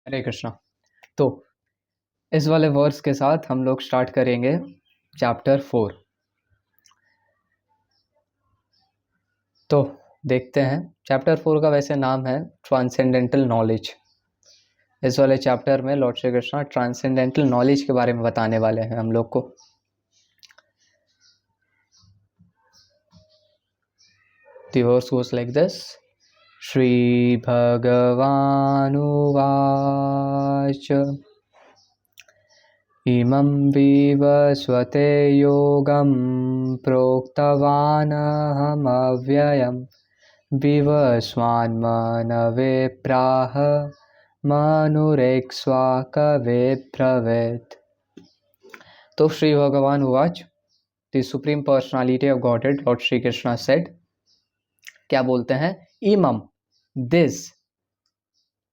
हरे कृष्णा। तो इस वाले वर्स के साथ हम लोग स्टार्ट करेंगे चैप्टर 4। तो देखते हैं, चैप्टर 4 का वैसे नाम है ट्रांसेंडेंटल नॉलेज। इस वाले चैप्टर में Lord Shri Krishna transcendental knowledge के बारे में बताने वाले हैं हम लोग को। The verse goes like this. Shri भगवानुवाच इमं विवस्वते योगं प्रोक्तवानहमव्ययं विवस्वान्मनवे प्राह मनुरेक्ष्वाकवे ब्रवीत्। तो श्री भगवान उवाच, the supreme personality of godhead Lord Shri Krishna said, क्या बोलते हैं? इमम, दिस,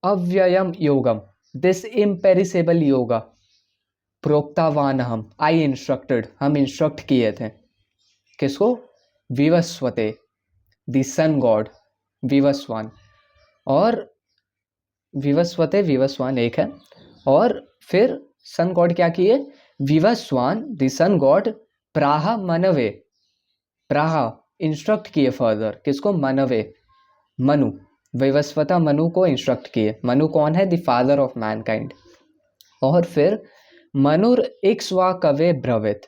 अव्ययम योगम, दिस इम्पेरिसेबल योगा, प्रोक्तावान हम, आई इंस्ट्रक्टेड, हम इंस्ट्रक्ट किए थे। किसको? विवस्वते, द सन गॉड, विवस्वान। और विवस्वते, विवस्वान एक है, और फिर सन गॉड क्या किए? विवस्वान द सन गॉड प्राह मनवे, प्राह इंस्ट्रक्ट किए फर्दर। किसको? मनवे, मनु, विवस्वता मनु को इंस्ट्रक्ट किए। मनु कौन है? The father of Mankind. और फिर मनुर इक्ष्वाकवे ब्रवीत,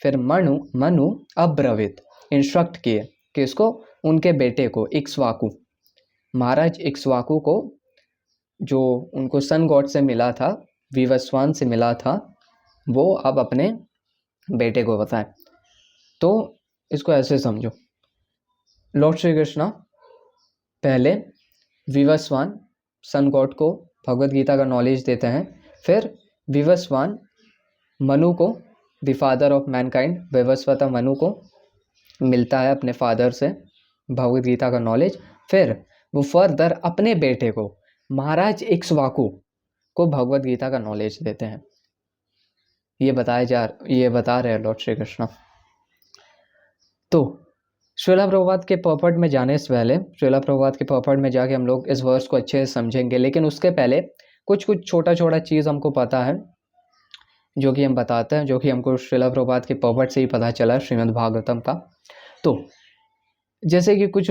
फिर मनु अब्रवीत, इंस्ट्रक्ट किए। किसको? उनके बेटे को, इक्ष्वाकु, महाराज इक्ष्वाकु को, जो उनको सन गॉड से मिला था, विवस्वान से मिला था, वो अब अपने बेटे को बताए। तो इसको ऐसे समझो, लॉर्ड श्री कृष्णा पहले विवस्वान सन गॉड को भगवत गीता का नॉलेज देते हैं। फिर विवस्वान मनु को, the father of mankind, Vivasvata Manu को मिलता है अपने फादर से भगवत गीता का नॉलेज। फिर वो फर्दर अपने बेटे को, महाराज इक्ष्वाकु को भगवत गीता का नॉलेज देते हैं। ये बता रहे हैं लॉर्ड श्री कृष्णा। तो श्रीला प्रभुपाद के पर्पट में जाने से पहले, श्रीला प्रभुपाद के पर्पट में जाके हम लोग इस वर्स को अच्छे से समझेंगे, लेकिन उसके पहले कुछ छोटा छोटा चीज़ हमको पता है जो कि हम बताते हैं, जो कि हमको श्रीला प्रभुपाद के पर्पट से ही पता चला श्रीमद् भागवतम का। तो जैसे कि बहुत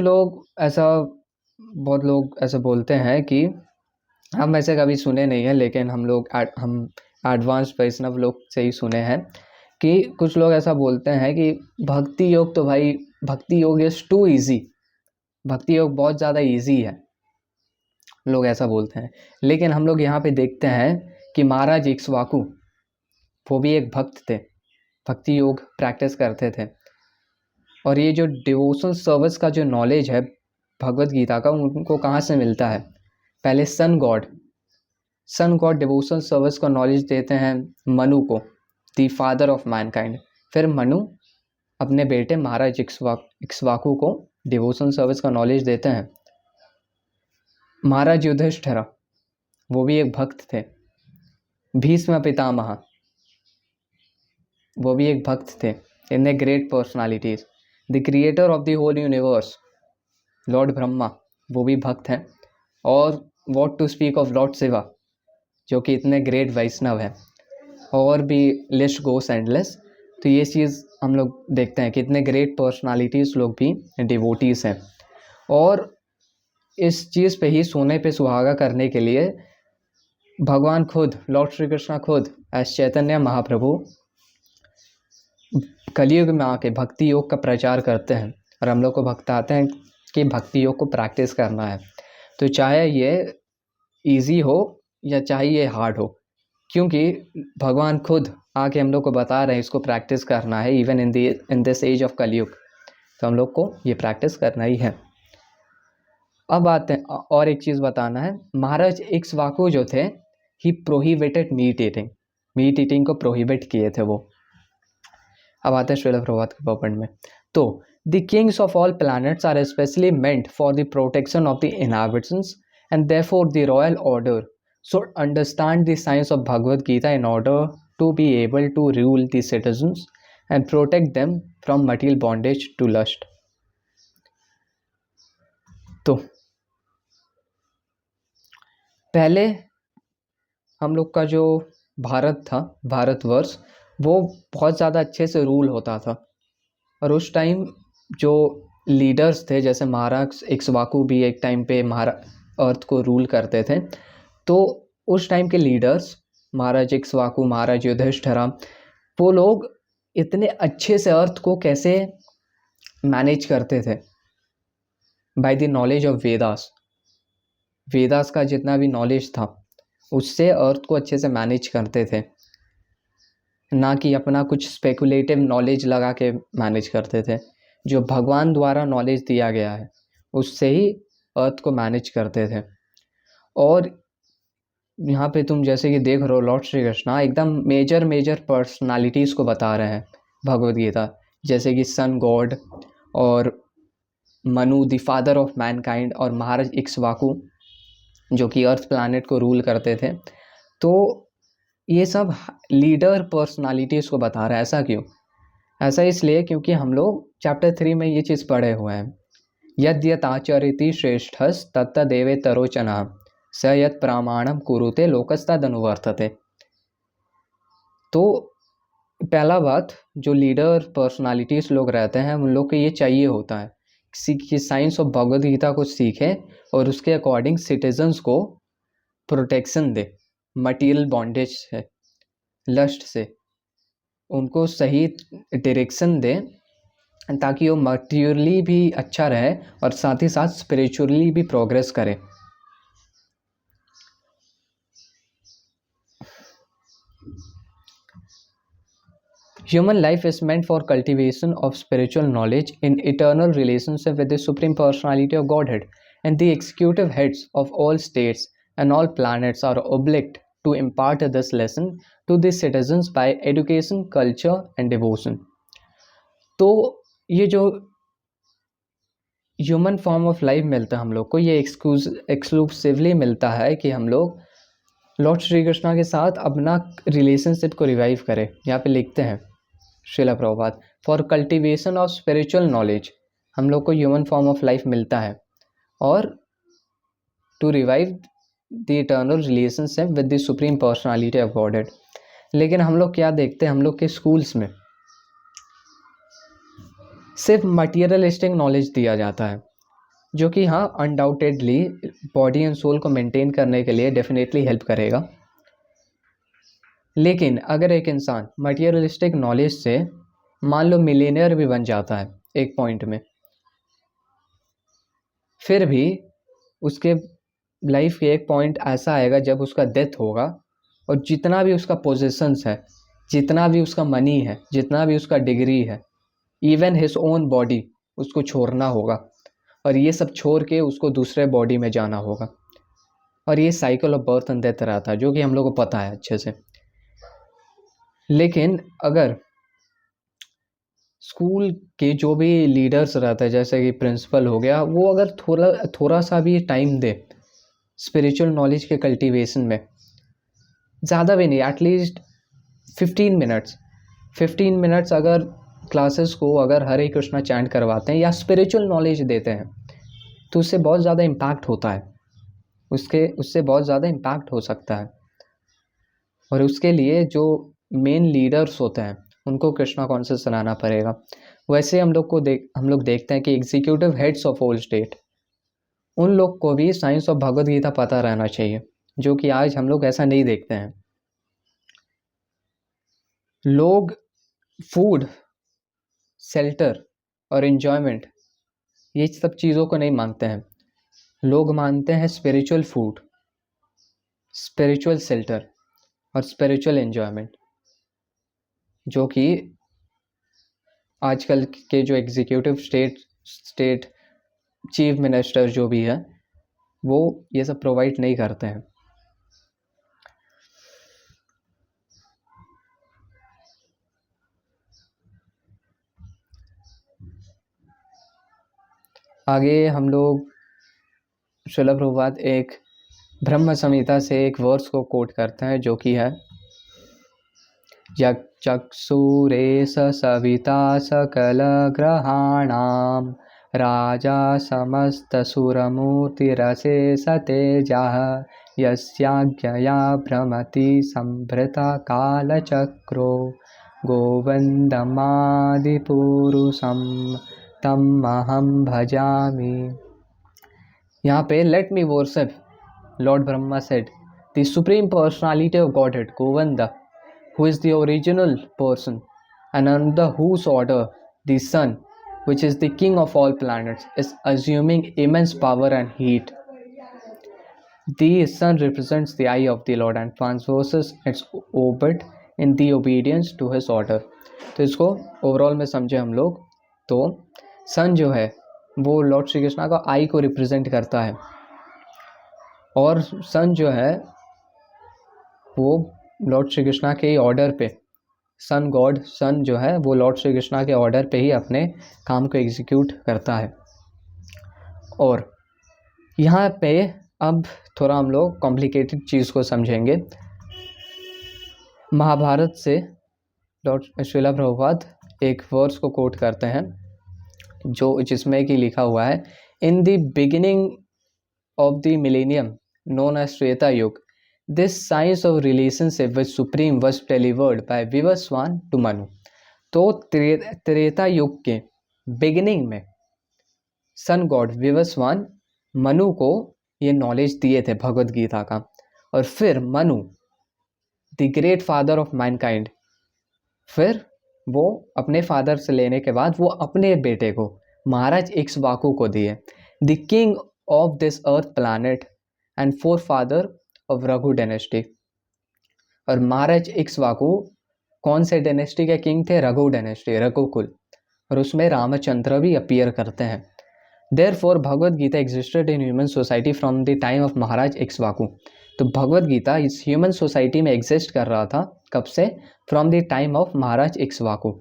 लोग ऐसा बोलते हैं कि हम ऐसे कभी सुने नहीं है, लेकिन हम एडवांस वैष्णव लोग से ही सुने हैं कि कुछ लोग ऐसा बोलते हैं कि भक्ति योग, तो भाई भक्ति योग इज टू इजी, भक्ति योग बहुत ज़्यादा इजी है, लोग ऐसा बोलते हैं। लेकिन हम लोग यहाँ पे देखते हैं कि महाराज इक्ष्वाकु, वो भी एक भक्त थे, भक्ति योग प्रैक्टिस करते थे। और ये जो डिवोशन सर्विस का जो नॉलेज है भगवत गीता का, उनको कहाँ से मिलता है? पहले सन गॉड डिवोशन सर्विस का नॉलेज देते हैं मनु को, द फादर ऑफ मैनकाइंड। फिर मनु अपने बेटे महाराज इक्ष्वाकु को डिवोशन सर्विस का नॉलेज देते हैं। महाराज युधिष्ठिर, वो भी एक भक्त थे। भीष्म पितामह, वो भी एक भक्त थे। इनने great personalities. The creator of the whole universe lord Brahma, वो भी भक्त हैं। और what to speak of lord Shiva, जो कि इतने ग्रेट वैष्णव हैं। और भी लिस्ट गोस एंडलेस। तो ये चीज़ हम लोग देखते हैं कि इतने ग्रेट पर्सनालिटीज लोग भी डिवोटीज हैं। और इस चीज़ पे ही, सोने पे सुहागा करने के लिए भगवान खुद, लॉर्ड श्री कृष्णा खुद एज चैतन्य महाप्रभु कलयुग में आके भक्ति योग का प्रचार करते हैं, और हम लोग को भक्ताते हैं कि भक्ति योग को प्रैक्टिस करना है। तो चाहे ये इजी हो या चाहे ये हार्ड हो, क्योंकि भगवान खुद आके हम लोग को बता रहे हैं इसको प्रैक्टिस करना है, even in this age of Kalyug. तो हम लोग को ये प्रैक्टिस करना ही है। अब आते हैं, और एक चीज़ बताना है। महाराज इक्ष्वाकु जो थे, ही प्रोहिबिटेड मीट ईटिंग को प्रोहिबिट किए थे वो। अब आते हैं श्रील प्रभात के पर्पट में। तो the kings of all planets are specially meant for the protection of the inhabitants, and therefore the royal order should understand the science of Bhagavad Gita in order to be able to rule the citizens and protect them from material bondage to lust. तो पहले हम लोग का जो भारत था, भारतवर्ष, वो बहुत ज़्यादा अच्छे से रूल होता था। और उस टाइम जो लीडर्स थे, जैसे महाराज इक्ष्वाकु भी एक टाइम पे अर्थ को रूल करते थे, तो उस टाइम के लीडर्स, महाराज इक्ष्वाकु, महाराज युधिष्ठिर, वो लोग इतने अच्छे से अर्थ को कैसे मैनेज करते थे? By the knowledge of Vedas. Vedas का जितना भी नॉलेज था उससे अर्थ को अच्छे से मैनेज करते थे, ना कि अपना कुछ स्पेकुलेटिव नॉलेज लगा के मैनेज करते थे। जो भगवान द्वारा नॉलेज दिया गया है उससे ही अर्थ को मैनेज करते थे। और यहाँ पे तुम जैसे कि देख रहे हो, लॉर्ड श्री कृष्णा एकदम मेजर पर्सनालिटीज़ को बता रहे हैं भगवद गीता, जैसे कि सन गॉड और Manu the father of Mankind और महाराज इक्ष्वाकु जो कि अर्थ प्लैनेट को रूल करते थे। तो ये सब लीडर पर्सनालिटीज़ को बता रहा है। ऐसा क्यों? ऐसा इसलिए क्योंकि हम लोग चैप्टर 3 में ये चीज़ पढ़े हुए हैं, यद्यताचरिति श्रेष्ठस तत्तदेवेतरोचनः स यत् प्रामाणम कुरुते लोकस्तदनुवर्तते। तो पहला बात, जो लीडर पर्सनालिटीज़ लोग रहते हैं उन लोग को ये चाहिए होता है कि साइंस ऑफ भगवद गीता को सीखें और उसके अकॉर्डिंग सिटीजन्स को प्रोटेक्शन दे मटीरियल बॉन्डेज से, लस्ट से, उनको सही डायरेक्शन दे ताकि वो मटीरियली भी अच्छा रहे और साथ ही साथ स्पिरिचुअली भी प्रोग्रेस करे। Human life is meant for cultivation of spiritual knowledge in eternal relationship with the Supreme Personality of Godhead, and the executive heads of all states and all planets are obliged to impart this lesson to the citizens by education, culture and devotion. तो ये जो human form of life मिलता है हम लोग को, ये exclusively मिलता है कि हम लोग लॉर्ड श्री कृष्णा के साथ अपना रिलेशनशिप को रिवाइव करें। यहाँ पे लिखते हैं Shrila Prabhupada, for cultivation of spiritual knowledge हम लोग को ह्यूमन फॉर्म ऑफ लाइफ मिलता है, और to revive the eternal relationship with the supreme personality of godhead. लेकिन हम लोग क्या देखते हैं, हम लोग के स्कूल्स में सिर्फ मटीरियलिस्टिक नॉलेज दिया जाता है, जो कि हाँ अनडाउटेडली बॉडी एंड सोल को मेंटेन करने के लिए डेफिनेटली हेल्प करेगा। लेकिन अगर एक इंसान मटीरियलिस्टिक नॉलेज से मान लो मिलियनियर भी बन जाता है एक पॉइंट में, फिर भी उसके लाइफ के एक पॉइंट ऐसा आएगा जब उसका डेथ होगा और जितना भी उसका पोजीशंस है, जितना भी उसका मनी है, जितना भी उसका डिग्री है, इवन हिज ओन बॉडी, उसको छोड़ना होगा और ये सब छोड़ के उसको दूसरे बॉडी में जाना होगा। और ये cycle of birth and death रहता है, जो कि हम लोग को पता है अच्छे से। लेकिन अगर स्कूल के जो भी लीडर्स रहते हैं, जैसे कि प्रिंसिपल हो गया, वो अगर थोड़ा सा भी टाइम दे स्पिरिचुअल नॉलेज के कल्टीवेशन में, ज़्यादा भी नहीं, एटलीस्ट 15 मिनट्स अगर क्लासेस को अगर हरे कृष्णा चैंट करवाते हैं या स्पिरिचुअल नॉलेज देते हैं, तो उससे बहुत ज़्यादा इम्पैक्ट होता है, उससे बहुत ज़्यादा इम्पैक्ट हो सकता है। और उसके लिए जो मेन लीडर्स होते हैं उनको कृष्णा कॉन्शियस बनाना पड़ेगा। वैसे हम लोग देखते हैं कि executive heads of all state, उन लोग को भी साइंस ऑफ भगवद गीता पता रहना चाहिए, जो कि आज हम लोग ऐसा नहीं देखते हैं। लोग फूड, शेल्टर और एंजॉयमेंट, ये सब चीज़ों को नहीं मानते हैं। लोग मानते हैं स्पिरिचुअल फूड, स्पिरिचुअल शेल्टर और स्पिरिचुअल एंजॉयमेंट, जो कि आजकल के जो एग्जीक्यूटिव स्टेट चीफ मिनिस्टर जो भी है, वो ये सब प्रोवाइड नहीं करते हैं। आगे हम लोग श्रील प्रभुपाद एक ब्रह्म संहिता से एक वर्स को कोट करते हैं, जो कि है चक्षुरेश सविता सकल ग्रहाणाम राजा समस्त सुरमूर्तिरशेष तेजः यस्याज्ञया भ्रमति संभृता कालचक्रो गोविंदमादिपुरुषं तमहं भजामि। यहाँ पे let me worship, Lord Brahma said, the supreme personality of godhead Govinda, who is the original person and under whose order the sun, which is the king of all planets, is assuming immense power and heat. The sun represents the eye of the Lord and traverses its orbit in the obedience to his order. तो इसको overall में समझे हम लोग तो सन जो है वो लॉर्ड श्री कृष्णा का आई को रिप्रेजेंट करता है और सन जो है वो लॉर्ड श्री कृष्णा के ऑर्डर पे, सन गॉड सन जो है वो लॉर्ड श्री कृष्णा के ऑर्डर पे ही अपने काम को एग्जीक्यूट करता है। और यहाँ पे अब थोड़ा हम लोग कॉम्प्लिकेटेड चीज़ को समझेंगे। महाभारत से लॉर्ड श्रीला प्रभुपाद एक वर्स को कोट करते हैं जो जिसमें कि लिखा हुआ है, in the beginning of the millennium known as Treta Yuga, this science of relationship with supreme was delivered by Vivasvan to Manu. तो त्रेता युग के बिगिनिंग में सन गॉड विवस्वान मनु को ये नॉलेज दिए थे भगवद गीता का, और फिर Manu the great father of Mankind, फिर वो अपने फादर से लेने के बाद वो अपने बेटे को महाराज इक्ष्वाकु को दिए, the king of this earth planet and four father of Raghu dynasty. और महाराज इक्ष्वाकु कौन से डायनेस्टी के किंग थे? रघु डायनेस्टी, रघुकुल, और उसमें रामचंद्र भी अपीयर करते हैं। Therefore, Bhagavad Gita existed in human society from the time of महाराज इक्ष्वाकु। तो भगवद गीता इस ह्यूमन सोसाइटी में एग्जिस्ट कर रहा था कब से? From the time of Maharaj Ikshvaku.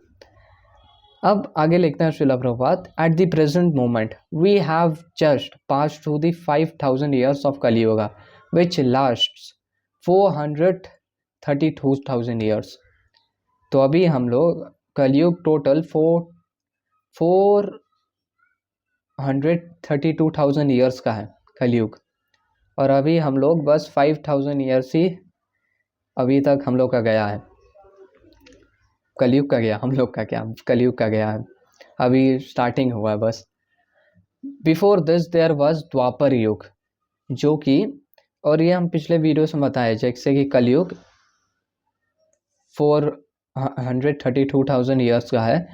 अब आगे लिखते हैं Shrila Prabhupada, at the present moment we have just pass through the 5000 years of Kaliyuga which lasts 432,000 years. तो अभी हम लोग कलियुग टोटल 432,000 ईयर्स का है कलियुग, और अभी हम लोग बस 5000 ईयर्स ही अभी तक हम लोग का गया है। कलियुग का गया, हम लोग का क्या, कलियुग का गया है, अभी स्टार्टिंग हुआ है बस। बिफोर दिस देयर वाज द्वापर युग, जो कि, और ये हम पिछले वीडियो से बताए जैसे कि कलियुग 432,000 ईयर्स का है,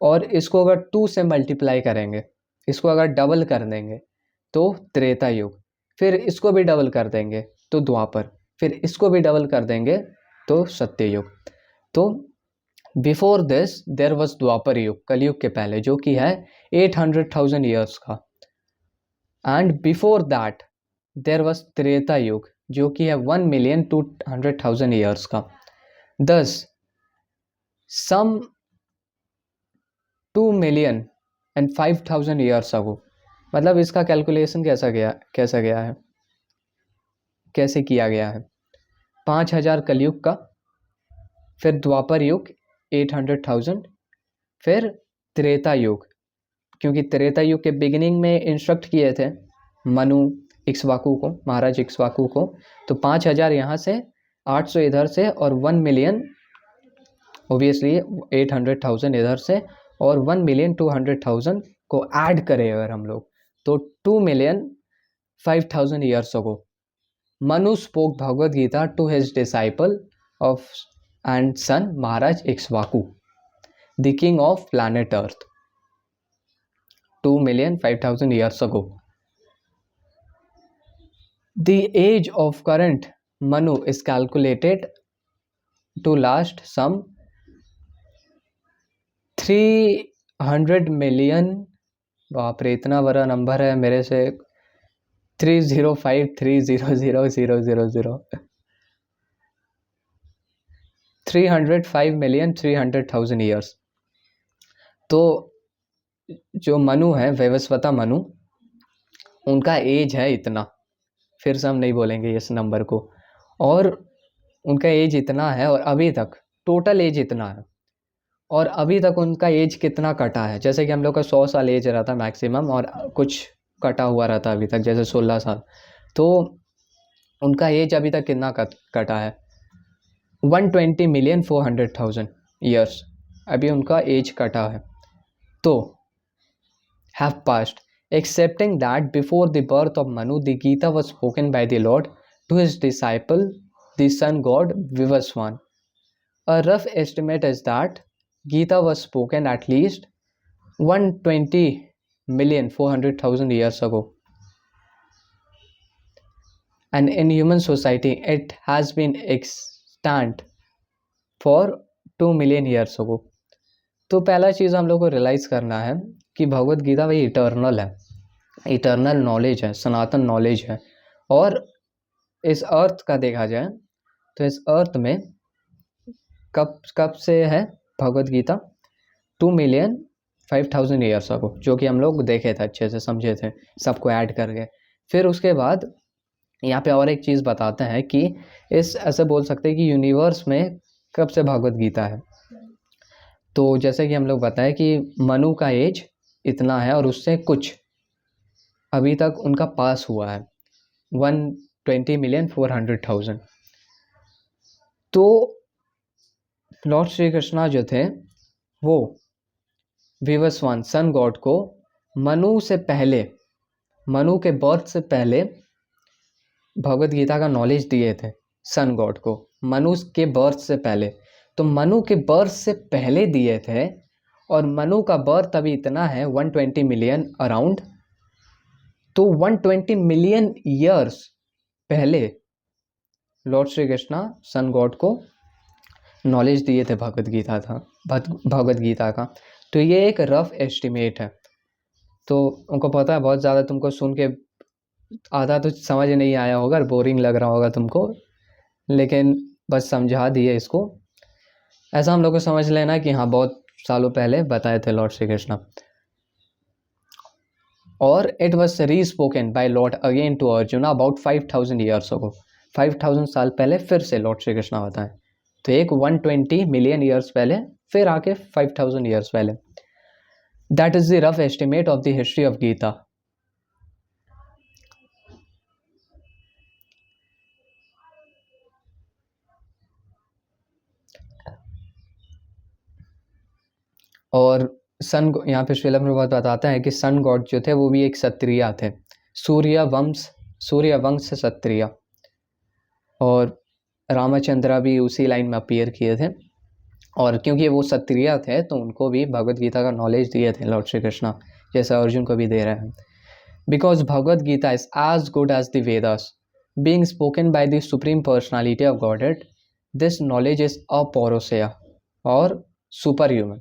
और इसको अगर 2 से मल्टीप्लाई करेंगे, इसको अगर डबल कर देंगे तो त्रेता युग, फिर इसको भी डबल कर देंगे तो द्वापर, फिर इसको भी डबल कर देंगे तो सत्ययुग। तो बिफोर दिस देयर वाज द्वापर युग, कलयुग के पहले, जो कि है 800,000 ईयर्स का, and before that there was Treta Yuga, जो कि है 1,200,000 ईयर्स का। दस सम 2,05,000 ईयर्स अगो, मतलब इसका कैलकुलेशन कैसे गया है, कैसे किया गया है? 5,000 कलयुग का, फिर द्वापर युग 800,000, फिर त्रेता युग, क्योंकि त्रेता युग के बिगिनिंग में इंस्ट्रक्ट किए थे मनु इक्ष्वाकु को, महाराज इक्ष्वाकु को, तो 5,000 यहाँ से, 800 इधर से, और 1 मिलियन ओबियसली 800,000 इधर से, और 1,200,000 को ऐड करें अगर हम लोग तो 2,05,000 years ago Manu spoke Bhagavad Gita to his disciple of and son Maharaj Ikshvaku, the king of planet earth, 2,05,000 years ago. The age of current Manu is calculated to last some 300 million, बाप रे इतना बड़ा नंबर है मेरे से, 305,300,000 305,300,000 ईयर्स। तो जो मनु है, वैवस्वता मनु, उनका एज है इतना, फिर से हम नहीं बोलेंगे इस नंबर को, और उनका एज इतना है, और अभी तक टोटल एज इतना है, और अभी तक उनका एज कितना कटा है, जैसे कि हम लोग का 100 साल एज रहता मैक्सिमम, और कुछ कटा हुआ रहता अभी तक, जैसे 16 साल। तो उनका एज अभी तक कितना कटा है, 120,400,000 ईयर्स अभी उनका एज कटा है। तो have passed, accepting that before the birth of Manu, the Gita was spoken by the Lord to his disciple, the sun god Vivaswan. A rough estimate is that Gita was spoken at least 120,400,000 years ago. And in human society, it has been extant for 2 million years ago. तो पहला चीज़ हम लोग को realise करना है कि भगवत गीता भाई eternal है, इटर्नल नॉलेज है, सनातन नॉलेज है। और इस अर्थ का देखा जाए तो इस अर्थ में कब से है भगवत गीता, 2,05,000 ईयर्स अगो, जो कि हम लोग देखे थे, अच्छे से समझे थे, सबको ऐड करके। फिर उसके बाद यहाँ पे और एक चीज़ बताते हैं कि इस ऐसे बोल सकते हैं कि यूनिवर्स में कब से भगवत गीता है। तो जैसे कि हम लोग बताएं कि मनु का एज इतना है और उससे कुछ अभी तक उनका पास हुआ है 120,400,000। तो लॉर्ड श्री कृष्णा जो थे वो विवस्वान सन गॉड को मनु से पहले, मनु के बर्थ से पहले भगवत गीता का नॉलेज दिए थे सन गॉड को, मनु के बर्थ से पहले। तो मनु के बर्थ से पहले दिए थे और मनु का बर्थ अभी इतना है 120 मिलियन अराउंड। तो 120 मिलियन ईयर्स पहले lord Shri Krishna son god को नॉलेज दिए थे भगवत गीता का। तो ये एक रफ एस्टिमेट है। तो उनको पता है बहुत ज़्यादा तुमको सुन के आधा तो समझ नहीं आया होगा, बोरिंग लग रहा होगा तुमको, लेकिन बस समझा दिए इसको। ऐसा हम लोग को समझ लेना कि हाँ बहुत सालों पहले बताए थे लॉर्ड श्री कृष्णा। और it was respoken by lord again to Arjun about 5,000 years ago, 5,000 साल पहले फिर से लॉर्ड श्री कृष्णा बताएं। तो एक 120 मिलियन ईयर्स पहले, फिर आके 5,000 ईयर्स पहले। That is the rough estimate of the history of Gita. और सन, यहाँ पे श्रील प्रभुपाद बताते हैं कि सन गॉड जो थे वो भी एक क्षत्रिय थे, सूर्यवंश क्षत्रिय। और रामचंद्र भी उसी लाइन में अपीयर किए थे, और क्योंकि वो क्षत्रिय थे तो उनको भी भगवत गीता का नॉलेज दिए थे लॉर्ड श्री कृष्णा, जैसे अर्जुन को भी दे रहे हैं। Because Bhagavad Gita is as good as the Vedas, being spoken by the supreme personality of godhead, this knowledge is अपौरुषेय और सुपर ह्यूमन।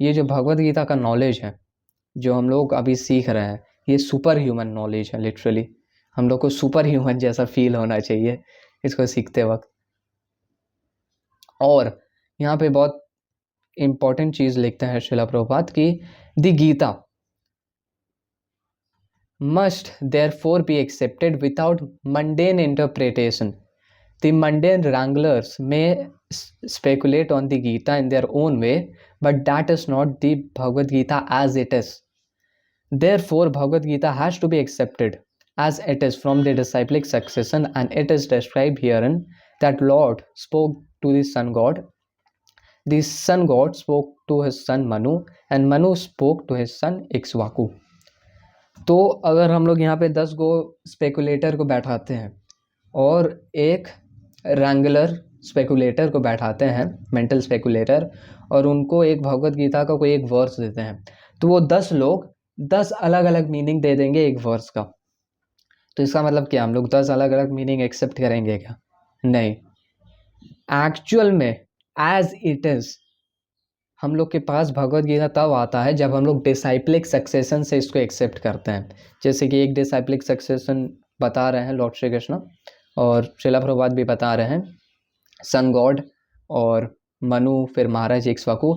ये जो भगवत गीता का नॉलेज है जो हम लोग अभी सीख रहे हैं, ये सुपर ह्यूमन नॉलेज है। लिटरली हम लोग को सुपर ह्यूमन जैसा फील होना चाहिए इसको सीखते वक्त। और यहाँ पे बहुत इम्पॉर्टेंट चीज़ लिखते हैं श्रील प्रभुपाद की, the Gita must therefore be accepted without mundane interpretation. The mundane wranglers may speculate on the Gita in their own way, but that is not the Bhagavad Gita as it is. Therefore, Bhagavad Gita has to be accepted as it is from the disciplic succession, and it is described herein that Lord spoke to the sun god, the sun god spoke to his son Manu, and Manu spoke to his son Ikshvaku. तो अगर हम लोग यहाँ पे 10 गो speculator को बैठाते हैं और एक रैंगुलर स्पेकुलेटर को बैठाते हैं, मेंटल स्पेकुलेटर, और उनको एक भगवत गीता का कोई एक वर्स देते हैं, तो वो 10 लोग 10 अलग अलग मीनिंग दे देंगे एक वर्स का। तो इसका मतलब क्या, हम लोग 10 अलग अलग मीनिंग एक्सेप्ट करेंगे क्या? नहीं, एक्चुअल में एज इट इज़ हम लोग के पास भगवत गीता तब आता है जब हम लोग डिसाइप्लिक सक्सेशन से इसको एक्सेप्ट करते हैं। जैसे कि एक डिसाइप्लिक सक्सेशन बता रहे हैं लॉर्ड श्री कृष्ण, और श्रील प्रभुपाद भी बता रहे हैं सन गॉड और मनु, फिर महाराज इक्ष्वाकु।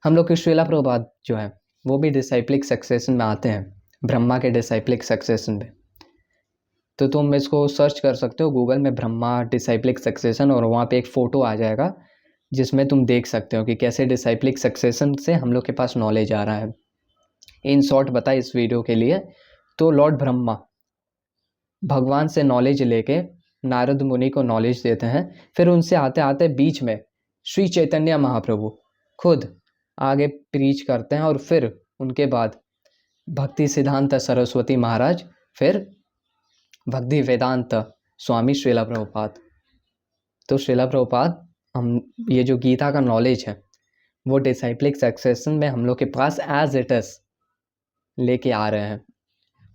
हम लोग के श्रील प्रभुपाद जो है वो भी डिसाइप्लिक सक्सेशन में आते हैं, ब्रह्मा के डिसाइप्लिक सक्सेशन में। तो तुम इसको सर्च कर सकते हो गूगल में, ब्रह्मा डिसाइप्लिक सक्सेशन, और वहाँ पे एक फ़ोटो आ जाएगा जिसमें तुम देख सकते हो कि कैसे डिसाइप्लिक सक्सेशन से हम लोग के पास नॉलेज आ रहा है। इन शॉर्ट बता इस वीडियो के लिए, तो लॉर्ड ब्रह्मा भगवान से नॉलेज लेके नारद मुनि को नॉलेज देते हैं। फिर उनसे आते आते बीच में श्री चैतन्य महाप्रभु खुद आगे प्रीच करते हैं, और फिर उनके बाद भक्ति सिद्धांत सरस्वती महाराज, फिर भक्ति वेदांत स्वामी श्रीला प्रभुपाद। तो श्रीला प्रभुपाद हम ये जो गीता का नॉलेज है वो डिसाइप्लिक सक्सेशन में हम लोग के पास एज इट इज लेके आ रहे हैं,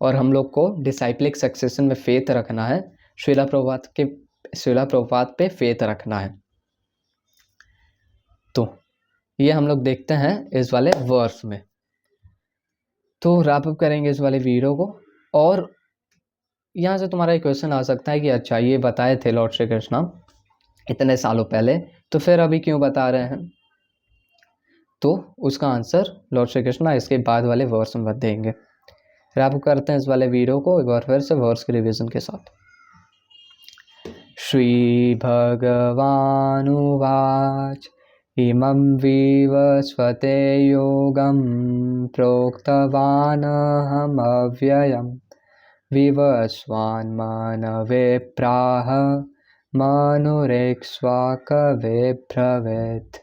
और हम लोग को डिसाइप्लिक सक्सेशन में फेथ रखना है, श्रीला प्रभुपाद पे फेथ रखना है। तो ये हम लोग देखते हैं इस वाले वर्स में। तो रैप अप करेंगे इस वाले वीडियो को। और यहाँ से तुम्हारा एक क्वेश्चन आ सकता है कि अच्छा ये बताए थे लॉर्ड श्री कृष्ण इतने सालों पहले, तो फिर अभी क्यों बता रहे हैं? तो उसका आंसर लॉर्ड श्री कृष्ण इसके बाद वाले वर्स में देंगे। रैप अप करते हैं इस वाले वीडियो को एक बार फिर से वर्स के रिवीजन के साथ। श्री भगवानुवाच इमं विवस्वते योगं प्रोक्तवानहमव्ययं विवस्वान्मानवे प्राह मनुरेक्ष्वाकवे ब्रवीत्।